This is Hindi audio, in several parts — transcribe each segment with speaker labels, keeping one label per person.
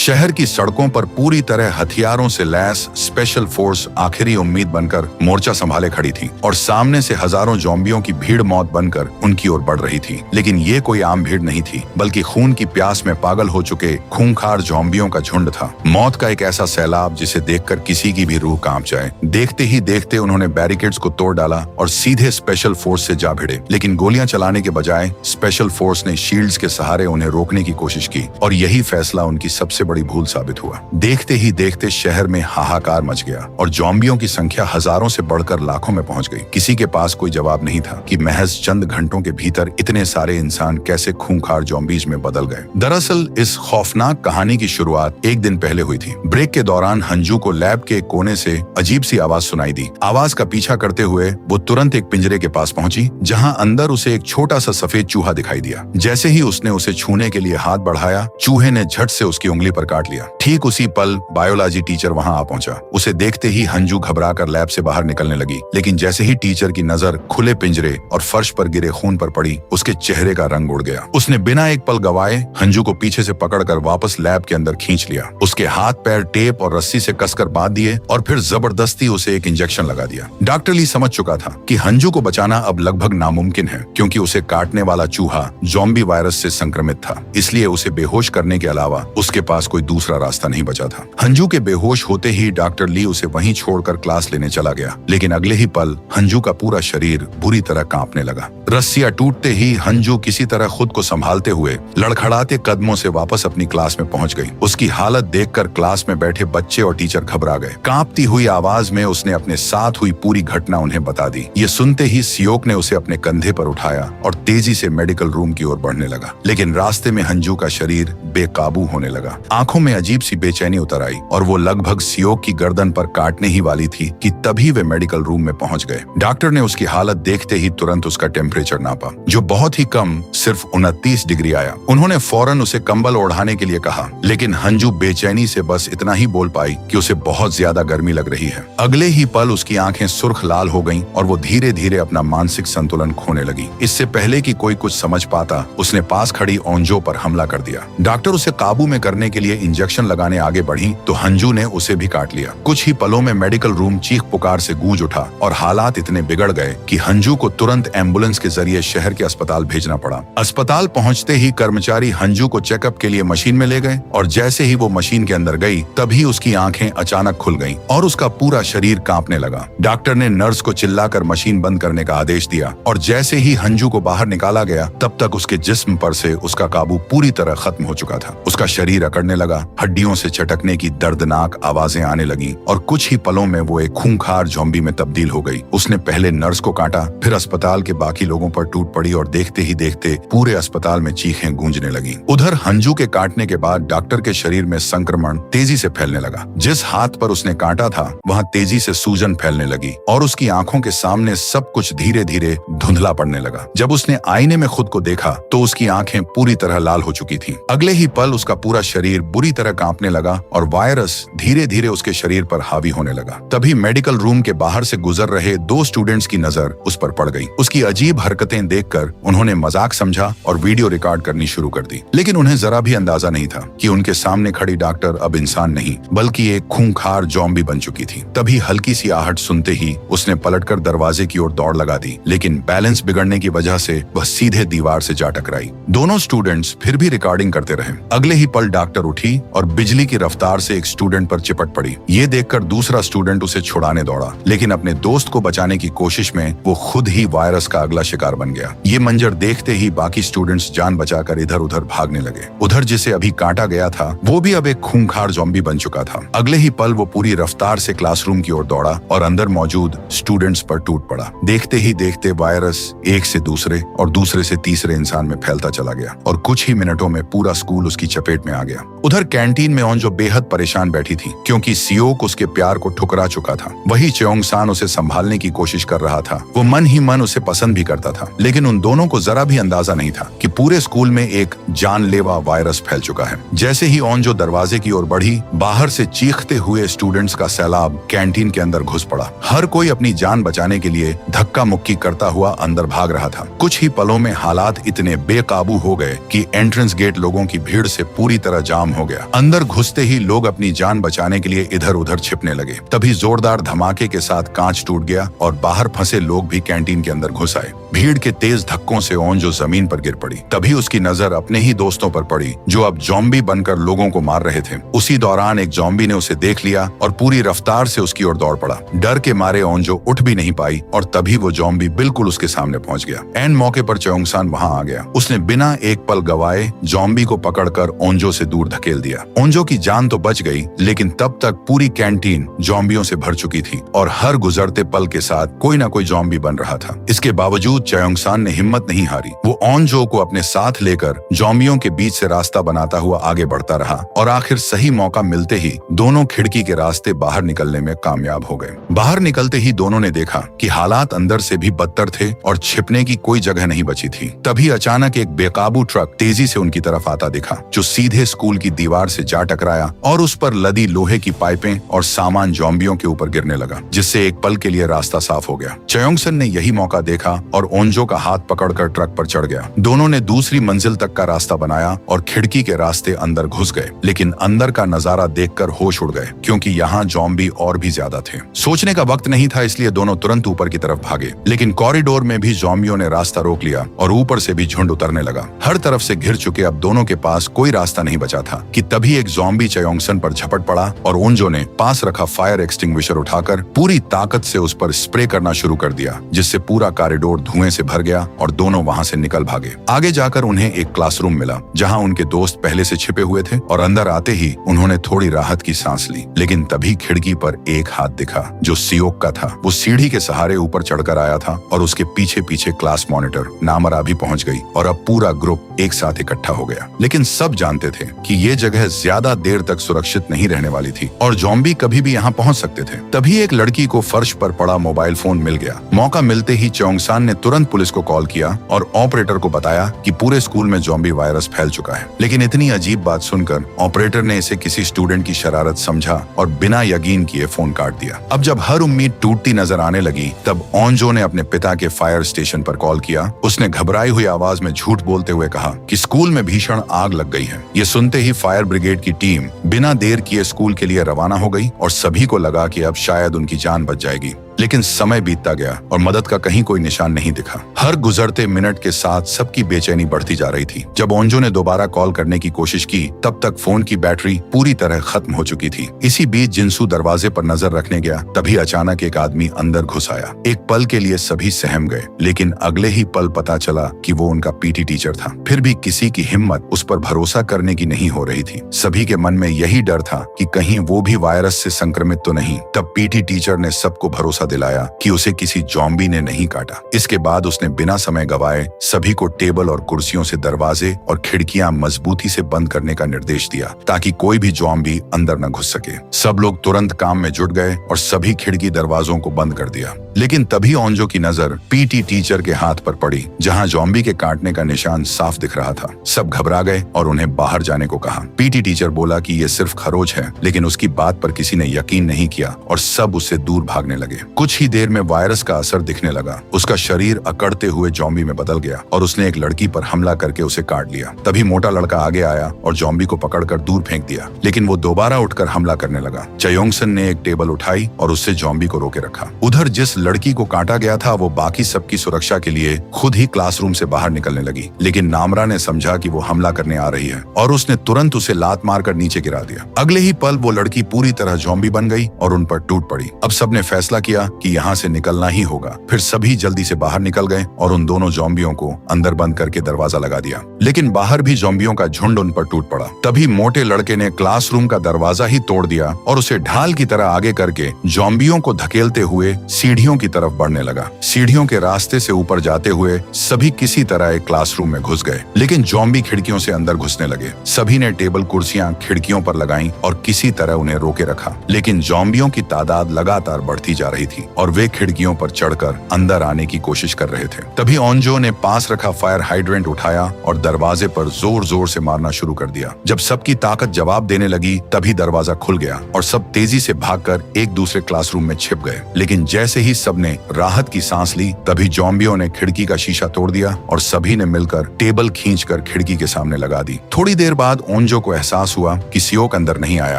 Speaker 1: शहर की सड़कों पर पूरी तरह हथियारों से लैस स्पेशल फोर्स आखिरी उम्मीद बनकर मोर्चा संभाले खड़ी थी और सामने से हजारों ज़ॉम्बियों की भीड़ मौत बनकर उनकी ओर बढ़ रही थी। लेकिन ये कोई आम भीड़ नहीं थी, बल्कि खून की प्यास में पागल हो चुके खूंखार ज़ॉम्बियों का झुंड था। मौत का एक ऐसा सैलाब जिसे देखकर किसी की भी रूह कांप जाए। देखते ही देखते उन्होंने बैरिकेड्स को तोड़ डाला और सीधे स्पेशल फोर्स से जा भिड़े। लेकिन गोलियां चलाने के बजाय स्पेशल फोर्स ने शील्ड्स के सहारे उन्हें रोकने की कोशिश की और यही फैसला उनकी सबसे बड़ी भूल साबित हुआ। देखते ही देखते शहर में हाहाकार मच गया और ज़ॉम्बियों की संख्या हजारों से बढ़कर लाखों में पहुंच गई। किसी के पास कोई जवाब नहीं था कि महज चंद घंटों के भीतर इतने सारे इंसान कैसे खूंखार ज़ॉम्बीज में बदल गए। दरअसल इस खौफनाक कहानी की शुरुआत एक दिन पहले हुई थी। ब्रेक के दौरान अंजू को लैब के कोने से अजीब सी आवाज सुनाई दी। आवाज का पीछा करते हुए वो तुरंत एक पिंजरे के पास पहुंची, जहां अंदर उसे एक छोटा सा सफेद चूहा दिखाई दिया। जैसे ही उसने उसे छूने के लिए हाथ बढ़ाया, चूहे ने झट से उसकी उंगली पर काट लिया। ठीक उसी पल बायोलॉजी टीचर वहां आ पहुंचा। उसे देखते ही अंजू घबराकर लैब से बाहर निकलने लगी, लेकिन जैसे ही टीचर की नजर खुले पिंजरे और फर्श पर गिरे खून पर पड़ी, उसके चेहरे का रंग उड़ गया। उसने बिना एक पल गवाए अंजू को पीछे से पकड़कर वापस लैब के अंदर खींच लिया। उसके हाथ पैर टेप और रस्सी से कसकर बांध दिए और फिर जबरदस्ती उसे एक इंजेक्शन लगा दिया। डॉक्टर ली समझ चुका था कि अंजू को बचाना अब लगभग नामुमकिन है, क्योंकि उसे काटने वाला चूहा ज़ॉम्बी वायरस से संक्रमित था। इसलिए उसे बेहोश करने के अलावा उसके पास कोई दूसरा रास्ता नहीं बचा था। अंजू के बेहोश होते ही डॉक्टर ली उसे वहीं छोड़कर क्लास लेने चला गया। लेकिन अगले ही पल अंजू का पूरा शरीर बुरी तरह कांपने लगा। रस्सियां टूटते ही अंजू किसी तरह खुद को संभालते हुए लड़खड़ाते कदमों से वापस अपनी क्लास में पहुंच गई। उसकी हालत देखकर क्लास में बैठे बच्चे और टीचर घबरा गए। कांपती हुई आवाज में उसने अपने साथ हुई पूरी घटना उन्हें बता दी। ये सुनते ही सियोक ने उसे अपने कंधे पर उठाया और तेजी से मेडिकल रूम की ओर बढ़ने लगा। लेकिन रास्ते में अंजू का शरीर बेकाबू होने लगा। आंखों में अजीब सी बेचैनी उतर आई और वो लगभग सियोक की गर्दन पर काटने ही वाली थी कि तभी वे मेडिकल रूम में पहुंच गए। डॉक्टर ने उसकी हालत देखते ही तुरंत उसका टेम्परेचर नापा, जो बहुत ही कम सिर्फ 29 डिग्री आया। उन्होंने फौरन उसे कंबल ओढ़ाने के लिए कहा, लेकिन अंजू बेचैनी से बस इतना ही बोल पाई कि उसे बहुत ज्यादा गर्मी लग रही है। अगले ही पल उसकी आंखें सुर्ख लाल हो गईं और वो धीरे धीरे अपना मानसिक संतुलन खोने लगी। इससे पहले कि कोई कुछ समझ पाता, उसने पास खड़ी ओंजो पर हमला कर दिया। डॉक्टर उसे काबू में करने के लिए इंजेक्शन लगाने आगे बढ़ी तो अंजू ने उसे भी काट लिया। कुछ ही पलों में मेडिकल रूम चीख पुकार से गूंज उठा और हालात इतने बिगड़ गए कि अंजू को तुरंत एम्बुलेंस के जरिए शहर के अस्पताल भेजना पड़ा। अस्पताल पहुंचते ही कर्मचारी अंजू को चेकअप के लिए मशीन में ले गए और जैसे ही वो मशीन के अंदर गई, तभी उसकी आंखें अचानक खुल गईं और उसका पूरा शरीर कांपने लगा। डॉक्टर ने नर्स को चिल्लाकर मशीन बंद करने का आदेश दिया और जैसे ही अंजू को बाहर निकाला गया, तब तक उसके जिस्म पर से उसका काबू पूरी तरह खत्म हो चुका था। उसका शरीर अकड़ने लगा, हड्डियों से चटकने की दर्दनाक आवाजें आने लगी और कुछ ही पलों में वो एक खूंखार ज़ॉम्बी में तब्दील हो गई। उसने पहले नर्स को काटा, फिर अस्पताल के बाकी लोगों पर टूट पड़ी और देखते ही देखते पूरे अस्पताल में चीखें गूंजने लगी। उधर अंजू के काटने के बाद डॉक्टर के शरीर में संक्रमण तेजी से फैलने लगा। जिस हाथ पर उसने काटा था, वहां तेजी से सूजन फैलने लगी और उसकी आंखों के सामने सब कुछ धीरे धीरे धुंधला पड़ने लगा। जब उसने आईने में खुद को देखा तो उसकी आंखें पूरी तरह लाल हो चुकी थीं। अगले ही पल उसका पूरा शरीर बुरी तरह कांपने लगा और वायरस धीरे धीरे उसके शरीर पर हावी होने लगा। तभी मेडिकल रूम के बाहर से गुजर रहे 2 स्टूडेंट्स की नजर उस पर पड़ गई। उसकी अजीब हरकतें देखकर उन्होंने मजाक समझा और वीडियो रिकॉर्ड करनी शुरू कर दी। लेकिन उन्हें जरा भी अंदाजा नहीं था कि उनके सामने खड़ी डॉक्टर अब इंसान नहीं, बल्कि एक खूंखार ज़ॉम्बी बन चुकी थी। तभी हल्की सी आहट सुनते ही उसने पलटकर दरवाजे की ओर दौड़ लगा दी, लेकिन बैलेंस बिगड़ने की वजह से वह सीधे दीवार से जा टकराई। दोनों स्टूडेंट्स फिर भी रिकॉर्डिंग करते रहे। अगले ही पल डॉक्टर उठी और बिजली की रफ्तार से एक स्टूडेंट पर चिपट पड़ी। ये देखकर दूसरा स्टूडेंट उसे छुड़ाने दौड़ा, लेकिन अपने दोस्त को बचाने की कोशिश में वो खुद ही वायरस का अगला शिकार बन गया। ये मंजर देखते ही बाकी स्टूडेंट्स जान बचाकर इधर उधर भागने लगे। उधर जिसे अभी काटा गया था, वो भी अब एक खूंखार ज़ॉम्बी बन चुका था। अगले ही पल वो पूरी रफ्तार से क्लासरूम की ओर दौड़ा और अंदर मौजूद स्टूडेंट्स पर टूट पड़ा। देखते ही देखते वायरस एक से दूसरे और दूसरे से तीसरे इंसान में फैलता चला गया और कुछ ही मिनटों में पूरा स्कूल उसकी चपेट में आ गया। उधर कैंटीन में ओंजो बेहद परेशान बैठी थी, क्योंकि सियोक उसके प्यार को ठुकरा चुका था। वही च्योंग सान उसे संभालने की कोशिश कर रहा था। वो मन ही मन उसे पसंद भी करता करता था, लेकिन उन दोनों को जरा भी अंदाजा नहीं था कि पूरे स्कूल में एक जानलेवा वायरस फैल चुका है। जैसे ही ओंजो दरवाजे की ओर बढ़ी, बाहर से चीखते हुए स्टूडेंट्स का सैलाब कैंटीन के अंदर घुस पड़ा। हर कोई अपनी जान बचाने के लिए धक्का मुक्की करता हुआ अंदर भाग रहा था। कुछ ही पलों में हालात इतने बेकाबू हो गए कि एंट्रेंस गेट लोगों की भीड़ से पूरी तरह जाम हो गया। अंदर घुसते ही लोग अपनी जान बचाने के लिए इधर उधर छिपने लगे। तभी जोरदार धमाके के साथ कांच टूट गया और बाहर फंसे लोग भी कैंटीन के अंदर घुस आए। भीड़ के तेज धक्कों से ओंजो जमीन पर गिर पड़ी। तभी उसकी नजर अपने ही दोस्तों पर पड़ी जो अब ज़ॉम्बी बनकर लोगों को मार रहे थे। उसी दौरान एक ज़ॉम्बी ने उसे देख लिया और पूरी रफ्तार से उसकी ओर दौड़ पड़ा। डर के मारे ओंजो उठ भी नहीं पाई और तभी वो ज़ॉम्बी बिल्कुल उसके सामने पहुंच गया। एन मौके पर चयोंगसान वहां आ गया। उसने बिना एक पल गवाए ज़ॉम्बी को पकड़कर ओंजो से दूर धकेल दिया। ओंजो की जान तो बच गई, लेकिन तब तक पूरी कैंटीन ज़ॉम्बियों से भर चुकी थी और हर गुजरते पल के साथ कोई ना कोई ज़ॉम्बी बन रहा था। इसके बावजूद चयोंगसान ने हिम्मत नहीं हारी। वो ओंजो को अपने साथ लेकर ज़ॉम्बियों के बीच से रास्ता बनाता हुआ आगे बढ़ता रहा और आखिर सही मौका मिलते ही दोनों खिड़की के रास्ते बाहर निकलने में कामयाब हो गए। बाहर निकलते ही दोनों ने देखा कि हालात अंदर से भी बदतर थे और छिपने की कोई जगह नहीं बची थी। तभी अचानक एक बेकाबू ट्रक तेजी से उनकी तरफ आता दिखा, जो सीधे स्कूल की दीवार से जा टकराया और उस पर लदी लोहे की पाइपें और सामान ज़ॉम्बियों के ऊपर गिरने लगा, जिससे एक पल के लिए रास्ता साफ हो गया। चयोंगसन ने यही मौका देखा और ओंजो का हाथ पकड़कर ट्रक पर चढ़ गया। दोनों ने दूसरी मंजिल तक का रास्ता बनाया और खिड़की के रास्ते अंदर घुस गए, लेकिन अंदर का नजारा देखकर होश उड़ गए, क्योंकि यहाँ ज़ॉम्बी और भी ज्यादा थे। सोचने का वक्त नहीं था, इसलिए दोनों तुरंत ऊपर की तरफ भागे, लेकिन कॉरिडोर में भी ज़ॉम्बियों ने रास्ता रोक लिया और ऊपर से भी झुंड उतरने लगा। हर तरफ से घिर चुके अब दोनों के पास कोई रास्ता नहीं बचा था कि तभी एक ज़ॉम्बी चयोंगसन पर झपट पड़ा और ओंजो ने पास रखा फायर एक्सटिंग्विशर उठाकर पूरी ताकत से उस पर स्प्रे करना शुरू कर दिया, जिससे पूरा कॉरिडोर धुएं से भर गया और दोनों वहां से निकल भागे। आगे जाकर उन्हें एक क्लासरूम मिला जहां उनके दोस्त पहले से छिपे हुए थे और अंदर आते ही उन्होंने थोड़ी राहत की सांस ली। लेकिन तभी खिड़की पर एक हाथ दिखा जो सियोक का था। वो सीढ़ी के सहारे ऊपर चढ़कर आया था और उसके पीछे पीछे क्लास मॉनिटर नामरा भी पहुंच गई और अब पूरा ग्रुप एक साथ इकट्ठा हो गया। लेकिन सब जानते थे कि ये जगह ज्यादा देर तक सुरक्षित नहीं रहने वाली थी और ज़ॉम्बी कभी भी यहाँ पहुंच सकते थे। तभी एक लड़की को फर्श पर पड़ा मोबाइल फोन मिल गया। मौका मिलते ही चयोंगसान ने तुरंत पुलिस को कॉल किया और ऑपरेटर को बताया कि पूरे स्कूल में ज़ॉम्बी वायरस फैल चुका है। लेकिन इतनी अजीब बात सुनकर ऑपरेटर ने इसे किसी स्टूडेंट की शरारत समझा और बिना यकीन किए फोन काट दिया। अब जब हर उम्मीद टूटती नजर आने लगी, तब ओंजो ने अपने पिता के फायर स्टेशन पर कॉल किया। उसने घबराई हुई आवाज में झूठ बोलते हुए कहा कि स्कूल में भीषण आग लग गई है। ये सुनते ही फायर ब्रिगेड की टीम बिना देर किए स्कूल के लिए रवाना हो गई और सभी को लगा कि अब शायद उनकी जान बच जाएगी। लेकिन समय बीतता गया और मदद का कहीं कोई निशान नहीं दिखा। हर गुजरते मिनट के साथ सबकी बेचैनी बढ़ती जा रही थी। जब ओंजो ने दोबारा कॉल करने की कोशिश की, तब तक फोन की बैटरी पूरी तरह खत्म हो चुकी थी। इसी बीच जिनसू दरवाजे पर नजर रखने गया, तभी अचानक एक आदमी अंदर घुस आया। एक पल के लिए सभी सहम गए, लेकिन अगले ही पल पता चला कि वो उनका पीटी टीचर था। फिर भी किसी की हिम्मत उस पर भरोसा करने की नहीं हो रही थी। सभी के मन में यही डर था कि कहीं वो भी वायरस से संक्रमित तो नहीं। तब पीटी टीचर ने सबको भरोसा दिलाया कि उसे किसी ज़ॉम्बी ने नहीं काटा। इसके बाद उसने बिना समय गवाए सभी को टेबल और कुर्सियों से दरवाजे और खिड़कियां मजबूती से बंद करने का निर्देश दिया, ताकि कोई भी ज़ॉम्बी अंदर न घुस सके। सब लोग तुरंत काम में जुट गए और सभी खिड़की दरवाजों को बंद कर दिया। लेकिन तभी ओंजो की नजर पीटी टीचर के हाथ पर पड़ी, जहां ज़ॉम्बी के काटने का निशान साफ दिख रहा था। सब घबरा गए और उन्हें बाहर जाने को कहा। पीटी टीचर बोला कि ये सिर्फ खरोच है, लेकिन उसकी बात पर किसी ने यकीन नहीं किया और सब उससे दूर भागने लगे। कुछ ही देर में वायरस का असर दिखने लगा। उसका शरीर अकड़ते हुए ज़ॉम्बी में बदल गया और उसने एक लड़की पर हमला करके उसे काट लिया। तभी मोटा लड़का आगे आया और ज़ॉम्बी को पकड़कर दूर फेंक दिया, लेकिन वो दोबारा उठकर हमला करने लगा। चयोंगसन ने एक टेबल उठाई और उससे ज़ॉम्बी को रोके रखा। उधर जिस लड़की को काटा गया था, वो बाकी सबकी सुरक्षा के लिए खुद ही क्लासरूम से बाहर निकलने लगी, लेकिन नामरा ने समझा कि वो हमला करने आ रही है और उसने तुरंत उसे लात मारकर नीचे गिरा दिया। अगले ही पल वो लड़की पूरी तरह ज़ॉम्बी बन गई और उन पर टूट पड़ी। अब सबने फैसला किया कि यहाँ से निकलना ही होगा। फिर सभी जल्दी से बाहर निकल गए और उन दोनों ज़ॉम्बियों को अंदर बंद करके दरवाजा लगा दिया। लेकिन बाहर भी ज़ॉम्बियों का झुंड उन पर टूट पड़ा। तभी मोटे लड़के ने क्लासरूम का दरवाजा ही तोड़ दिया और उसे ढाल की तरह आगे करके ज़ॉम्बियों को धकेलते हुए सीढ़ियों की तरफ बढ़ने लगा। सीढ़ियों के रास्ते से ऊपर जाते हुए सभी किसी तरह एक क्लासरूम में घुस गए, लेकिन ज़ॉम्बी खिड़कियों से अंदर घुसने लगे। सभी ने टेबल कुर्सियां खिड़कियों पर लगाईं और किसी तरह उन्हें रोके रखा, लेकिन ज़ॉम्बियों की तादाद लगातार बढ़ती जा रही थी और वे खिड़कियों पर चढ़कर अंदर आने की कोशिश कर रहे थे। तभी ओंजो ने पास रखा फायर हाइड्रेंट उठाया और दरवाजे पर जोर जोर से मारना शुरू कर दिया। जब सबकी ताकत जवाब देने लगी तभी दरवाजा खुल गया और सब तेजी से भागकर एक दूसरे क्लासरूम में छिप गए। लेकिन जैसे ही सबने राहत की सांस ली तभी ज़ॉम्बियों ने खिड़की का शीशा तोड़ दिया और सभी ने मिलकर टेबल खींचकर खिड़की के सामने लगा दी। थोड़ी देर बाद ओंजो को एहसास हुआ कि सियोक अंदर नहीं आया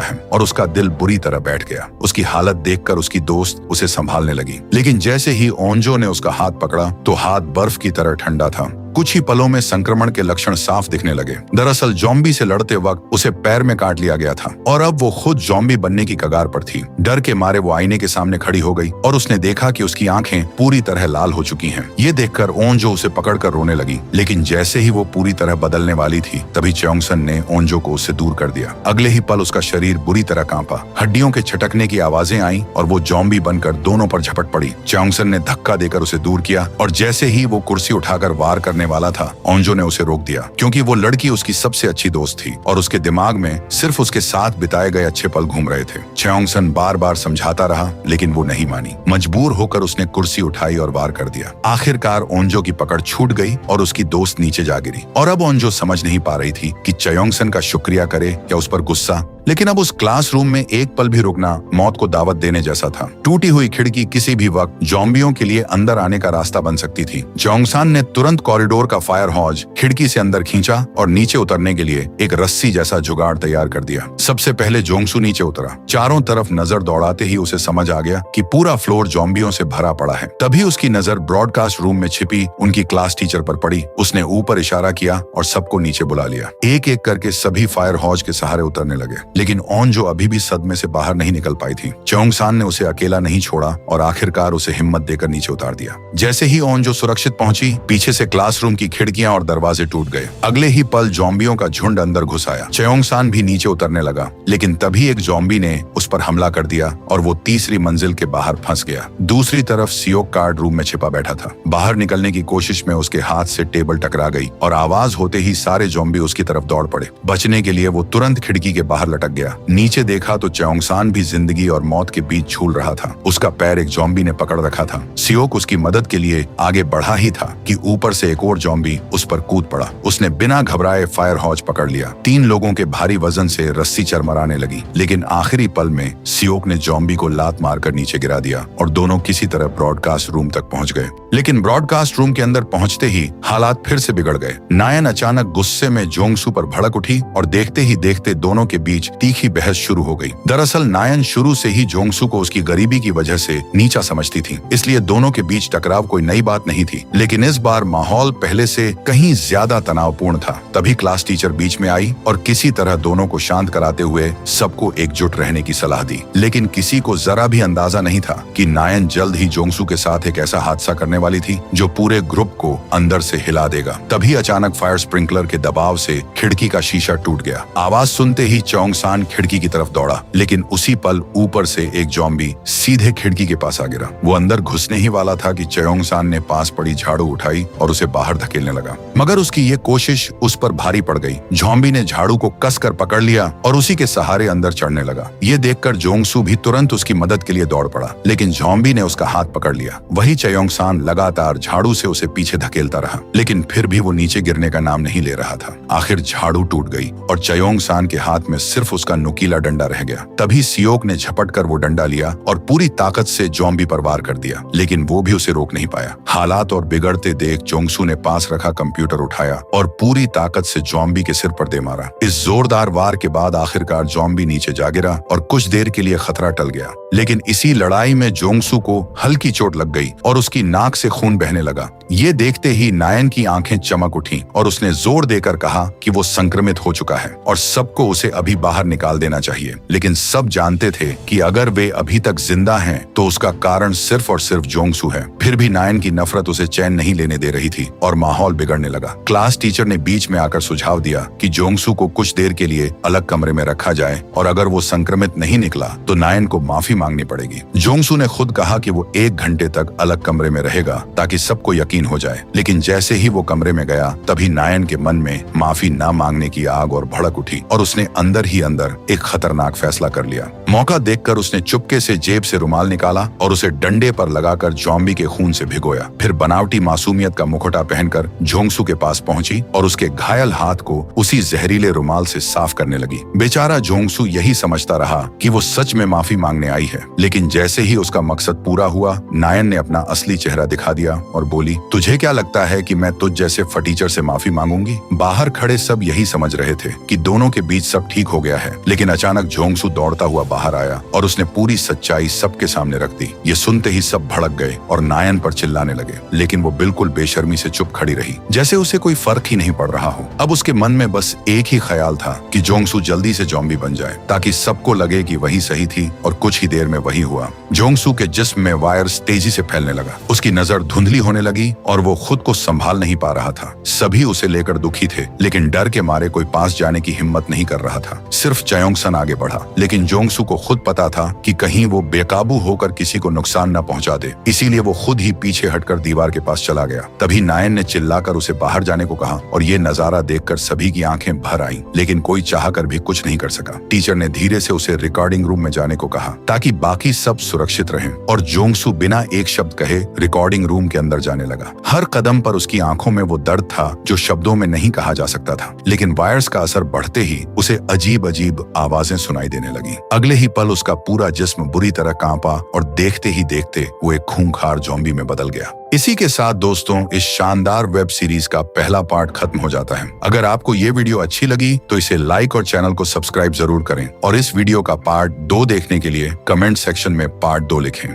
Speaker 1: है और उसका दिल बुरी तरह बैठ गया। उसकी हालत देखकर उसकी दोस्त उसे संभालने लगी, लेकिन जैसे ही ओंजो ने उसका हाथ पकड़ा तो हाथ बर्फ की तरह ठंडा था। कुछ ही पलों में संक्रमण के लक्षण साफ दिखने लगे। दरअसल ज़ॉम्बी से लड़ते वक्त उसे पैर में काट लिया गया था और अब वो खुद ज़ॉम्बी बनने की कगार पर थी। डर के मारे वो आईने के सामने खड़ी हो गई और उसने देखा कि उसकी आंखें पूरी तरह लाल हो चुकी हैं। ये देखकर ओंजो उसे पकड़कर रोने लगी, लेकिन जैसे ही वो पूरी तरह बदलने वाली थी तभी चयोंगसन ने ओंजो को उससे दूर कर दिया। अगले ही पल उसका शरीर बुरी तरह कांपा, हड्डियों के छटकने की आवाजें आईं और वो ज़ॉम्बी बनकर दोनों पर झपट पड़ी। चयोंगसन ने धक्का देकर उसे दूर किया और जैसे ही वो कुर्सी उठाकर वार करने वाला था ओंजो ने उसे रोक दिया, क्योंकि वो लड़की उसकी सबसे अच्छी दोस्त थी और उसके दिमाग में सिर्फ उसके साथ बिताए गए अच्छे पल घूम रहे थे। चयोंगसन बार बार समझाता रहा लेकिन वो नहीं मानी। मजबूर होकर उसने कुर्सी उठाई और वार कर दिया। आखिरकार ओंजो की पकड़ छूट गई और उसकी दोस्त नीचे जा गिरी और अब ओंजो समझ नहीं पा रही थी कि चयोंगसन का शुक्रिया करे या उस पर गुस्सा। लेकिन अब उस क्लासरूम में एक पल भी रुकना मौत को दावत देने जैसा था। टूटी हुई खिड़की किसी भी वक्त ज़ॉम्बियों के लिए अंदर आने का रास्ता बन सकती थी। चयोंगसन ने तुरंत कॉरिडोर का फायर हॉज खिड़की से अंदर खींचा और नीचे उतरने के लिए एक रस्सी जैसा जुगाड़ तैयार कर दिया। सबसे पहले जोंगसू नीचे उतरा। चारों तरफ नजर दौड़ाते ही उसे समझ आ गया कि पूरा फ्लोर ज़ॉम्बियों से भरा पड़ा है। तभी उसकी नजर ब्रॉडकास्ट रूम में छिपी उनकी क्लास टीचर पर पड़ी। उसने ऊपर इशारा किया और सबको नीचे बुला लिया। एक एक करके सभी फायर हॉज के सहारे उतरने लगे, लेकिन ओंजो अभी भी सदमे से बाहर नहीं निकल पाई थी। चयोंगसन ने उसे अकेला नहीं छोड़ा और आखिरकार उसे हिम्मत देकर नीचे उतार दिया। जैसे ही ओंजो सुरक्षित पहुंची पीछे से क्लासरूम की खिड़कियां और दरवाजे टूट गए। अगले ही पल ज़ॉम्बियों का झुंड अंदर घुस आया। चयोंगसन भी नीचे उतरने लगा, लेकिन तभी एक ज़ॉम्बी ने उस पर हमला कर दिया और वो तीसरी मंजिल के बाहर फंस गया। दूसरी तरफ सियोक कार्ड रूम में छिपा बैठा था। बाहर निकलने की कोशिश में उसके हाथ से टेबल टकरा गई और आवाज होते ही सारे ज़ॉम्बी उसकी तरफ दौड़ पड़े। बचने के लिए वो तुरंत खिड़की के बाहर लटक गया। नीचे देखा तो चयोंगसन भी जिंदगी और मौत के बीच झूल रहा था। उसका पैर एक ज़ॉम्बी ने पकड़ रखा था। सियोक उसकी मदद के लिए आगे बढ़ा ही था कि ऊपर से एक और ज़ॉम्बी उस पर कूद पड़ा। उसने बिना घबराए फायर हॉज पकड़ लिया। 3 लोगों के भारी वजन से रस्सी चरमराने लगी, लेकिन आखिरी पल में सियोक ने ज़ॉम्बी को लात मारकर नीचे गिरा दिया और दोनों किसी तरह ब्रॉडकास्ट रूम तक पहुंच गए। लेकिन ब्रॉडकास्ट रूम के अंदर पहुंचते ही हालात फिर से बिगड़ गए। नायन अचानक गुस्से में जोंगसू पर भड़क उठी और देखते ही देखते दोनों के बीच तीखी बहस शुरू हो गई। दरअसल नायन शुरू से ही जोंगसू को उसकी गरीबी की वजह से नीचा समझती थी, इसलिए दोनों के बीच टकराव कोई नई बात नहीं थी। लेकिन इस बार माहौल पहले से कहीं ज्यादा तनावपूर्ण था। तभी क्लास टीचर बीच में आई और किसी तरह दोनों को शांत कराते हुए सबको एकजुट रहने की सलाह दी। लेकिन किसी को जरा भी अंदाजा नहीं था कि नायन जल्द ही जोंगसू के साथ एक ऐसा हादसा करने वाली थी जो पूरे ग्रुप को अंदर से हिला देगा। तभी अचानक फायर स्प्रिंकलर के दबाव से खिड़की का शीशा टूट गया। आवाज सुनते ही चयोंगसन खिड़की की तरफ दौड़ा, लेकिन उसी पल ऊपर से एक ज़ॉम्बी सीधे खिड़की के पास आ गिरा। वो अंदर घुसने ही वाला था कि चयोंगसन ने पास पड़ी झाड़ू उठाई और उसे बाहर धकेलने लगा, मगर उसकी ये कोशिश उस पर भारी पड़ गई। ज़ॉम्बी ने झाड़ू को कसकर पकड़ लिया और उसी के सहारे अंदर चढ़ने लगा। ये देखकर जोंगसू भी तुरंत उसकी मदद के लिए दौड़ पड़ा, लेकिन ज़ॉम्बी ने उसका हाथ पकड़ लिया। वही चयोंगसन लगातार झाड़ू से उसे पीछे धकेलता रहा, लेकिन फिर भी वो नीचे गिरने का नाम नहीं ले रहा था। आखिर झाड़ू टूट गई और चयोंगसन के हाथ में सिर्फ उसका नुकीला डंडा रह गया। तभी सियोक ने झपट कर वो डंडा लिया और पूरी ताकत से ज़ॉम्बी पर वार कर दिया, लेकिन वो भी उसे रोक नहीं पाया। हालात और बिगड़ते देख जोंगसू ने पास रखा कंप्यूटर उठाया और पूरी ताकत से ज़ॉम्बी के सिर पर दे मारा। इस जोरदार वार के बाद आखिरकार ज़ॉम्बी नीचे जा गिरा और कुछ देर के लिए खतरा टल गया। लेकिन इसी लड़ाई में जोंगसू को हल्की चोट लग गई और उसकी नाक से खून बहने लगा। ये देखते ही नायन की आंखें चमक उठीं और उसने जोर देकर कहा कि वो संक्रमित हो चुका है और सबको उसे अभी बाहर निकाल देना चाहिए। लेकिन सब जानते थे कि अगर वे अभी तक जिंदा हैं तो उसका कारण सिर्फ और सिर्फ जोंगसू है। फिर भी नायन की नफरत उसे चैन नहीं लेने दे रही थी और माहौल बिगड़ने लगा। क्लास टीचर ने बीच में आकर सुझाव दिया कि जोंगसू को कुछ देर के लिए अलग कमरे में रखा जाए और अगर वो संक्रमित नहीं निकला तो नायन को माफी मांगनी पड़ेगी। जोंगसू ने खुद कहा कि वो 1 घंटे तक अलग कमरे में रहेगा ताकि सबको यकीन यकीन हो जाए। लेकिन जैसे ही वो कमरे में गया तभी नायन के मन में माफी न मांगने की आग और भड़क उठी और उसने अंदर ही अंदर एक खतरनाक फैसला कर लिया। मौका देखकर उसने चुपके से जेब से रुमाल निकाला और उसे डंडे पर लगाकर जॉम्बी के खून से भिगोया। फिर बनावटी मासूमियत का मुखौटा पहनकर जोंगसू के पास पहुंची और उसके घायल हाथ को उसी जहरीले रुमाल से साफ करने लगी। बेचारा जोंगसू यही समझता रहा कि वो सच में माफी मांगने आई है, लेकिन जैसे ही उसका मकसद पूरा हुआ नायन ने अपना असली चेहरा दिखा दिया और बोली, तुझे क्या लगता है कि मैं तुझ जैसे फटीचर से माफी मांगूंगी? बाहर खड़े सब यही समझ रहे थे कि दोनों के बीच सब ठीक हो गया है, लेकिन अचानक जोंगसू दौड़ता हुआ बाहर आया और उसने पूरी सच्चाई सबके सामने रख दी। ये सुनते ही सब भड़क गए और नायन पर चिल्लाने लगे, लेकिन वो बिल्कुल बेशर्मी से चुप खड़ी रही, जैसे उसे कोई फर्क ही नहीं पड़ रहा हो। अब उसके मन में बस एक ही ख्याल था कि जोंगसू जल्दी से जॉम्बी बन जाए ताकि सबको लगे कि वही सही थी, और कुछ ही देर में वही हुआ। जोंगसू के जिस्म में वायरस तेजी से फैलने लगा, उसकी नजर धुंधली होने लगी और वो खुद को संभाल नहीं पा रहा था। सभी उसे लेकर दुखी थे, लेकिन डर के मारे कोई पास जाने की हिम्मत नहीं कर रहा था। सिर्फ चयोंगसन आगे बढ़ा, लेकिन जोंगसू को खुद पता था कि कहीं वो बेकाबू होकर किसी को नुकसान न पहुंचा दे, इसीलिए वो खुद ही पीछे हटकर दीवार के पास चला गया। तभी नायन ने चिल्लाकर उसे बाहर जाने को कहा और ये नजारा देखकर सभी की आंखें भर आईं, लेकिन कोई चाहकर भी कुछ नहीं कर सका। टीचर ने धीरे से उसे रिकॉर्डिंग रूम में जाने को कहा ताकि बाकी सब सुरक्षित रहें, और जोंगसू बिना एक शब्द कहे रिकॉर्डिंग रूम के अंदर जाने लगा। हर कदम पर उसकी आंखों में वो दर्द था जो शब्दों में नहीं कहा जा सकता था, लेकिन वायरस का असर बढ़ते ही उसे अजीब अजीब आवाजें सुनाई देने लगी। अगले ही पल उसका पूरा जिस्म बुरी तरह कांपा और देखते ही देखते वो एक खूंखार ज़ॉम्बी में बदल गया। इसी के साथ दोस्तों इस शानदार वेब सीरीज का पहला पार्ट खत्म हो जाता है। अगर आपको ये वीडियो अच्छी लगी तो इसे लाइक और चैनल को सब्सक्राइब जरूर करें, और इस वीडियो का पार्ट 2 देखने के लिए कमेंट सेक्शन में पार्ट 2 लिखें।